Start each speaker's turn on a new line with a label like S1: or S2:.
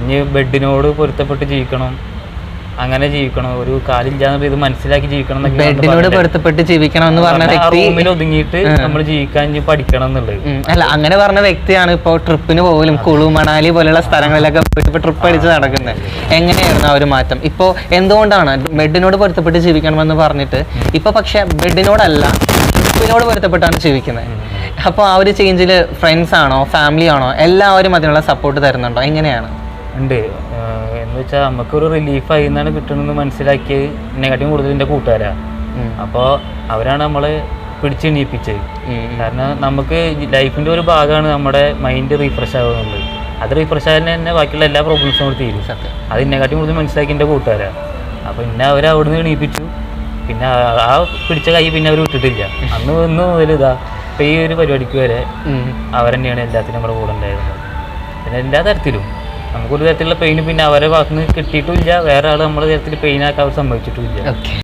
S1: ഇനി ബെഡിനോട് പൊരുത്തപ്പെട്ട് ജീവിക്കണം, അങ്ങനെ ജീവിക്കണം, ഒരു കാലില്ലാന്ന് ഇത് മനസ്സിലാക്കി ജീവിക്കണം.
S2: ബെഡിനോട് പൊരുത്തപ്പെട്ട് ജീവിക്കണം എന്ന് പറഞ്ഞ വ്യക്തി
S1: റൂമിൽ ഒതുങ്ങിയിട്ട് നമ്മൾ ജീവിക്കാൻ ഇനി പഠിക്കണം എന്നുള്ളത്.
S2: അല്ല, അങ്ങനെ പറഞ്ഞ വ്യക്തിയാണ് ഇപ്പൊ ട്രിപ്പിന് പോലും കുളു മണാലി പോലെയുള്ള സ്ഥലങ്ങളിലൊക്കെ പോയിട്ട് ട്രിപ്പ് അടിച്ച് നടക്കുന്നത്. എങ്ങനെയായിരുന്നു ആ ഒരു മാറ്റം? ഇപ്പൊ എന്തുകൊണ്ടാണ് ബെഡിനോട് പൊരുത്തപ്പെട്ട് ജീവിക്കണമെന്ന് പറഞ്ഞിട്ട് ഇപ്പൊ പക്ഷെ ബെഡിനോടല്ല ട്രിപ്പിനോട് പൊരുത്തപ്പെട്ടാണ് ജീവിക്കുന്നത്? അപ്പോൾ ആ ഒരു ചേഞ്ചിൽ ഫ്രണ്ട്സ് ആണോ ഫാമിലി ആണോ എല്ലാവരും അതിനുള്ള സപ്പോർട്ട് തരുന്നുണ്ടോ? എങ്ങനെയാണ്?
S1: ഉണ്ട്. എന്ന് വെച്ചാൽ നമുക്കൊരു റിലീഫ് ആയി എന്നാണ് കിട്ടണമെന്ന് മനസ്സിലാക്കിയത് എന്നെക്കാട്ടിയും കൂടുതൽ എൻ്റെ കൂട്ടുകാരാണ്. അപ്പോൾ അവരാണ് നമ്മളെ പിടിച്ചെണീപ്പിച്ചത്. കാരണം നമുക്ക് ലൈഫിൻ്റെ ഒരു ഭാഗമാണ് നമ്മുടെ മൈൻഡ് റീഫ്രഷ് ആകുന്നുള്ളത്. അത് റീഫ്രഷ് ആയാലും തന്നെ ബാക്കിയുള്ള എല്ലാ പ്രോബ്ലംസും കൂടി തീരും. അത് എന്നെക്കാട്ടിയും കൂടുതൽ മനസ്സിലാക്കി എൻ്റെ കൂട്ടുകാരാണ്. അപ്പോൾ എന്നെ അവർ അവിടെ നിന്ന് എണീപ്പിച്ചു. പിന്നെ ആ പിടിച്ച കൈ പിന്നെ അവർ വിട്ടിട്ടില്ല. അന്ന് മുതൽ ഇതാ ഇപ്പം ഈ ഒരു പരിപാടിക്ക് വരെ അവരെന്നെയാണ് എല്ലാത്തിനും നമ്മുടെ കൂടെ ഉണ്ടായിരുന്നത്. പിന്നെ എല്ലാ തരത്തിലും നമുക്കൊരു തരത്തിലുള്ള പെയിന് പിന്നെ അവരെ ഭാഗത്തുനിന്ന് കിട്ടിയിട്ടുമില്ല. വേറെ ആൾ നമ്മളെ തരത്തിൽ പെയിനാക്കാൻ അവർ സമ്മതിച്ചിട്ടുമില്ല.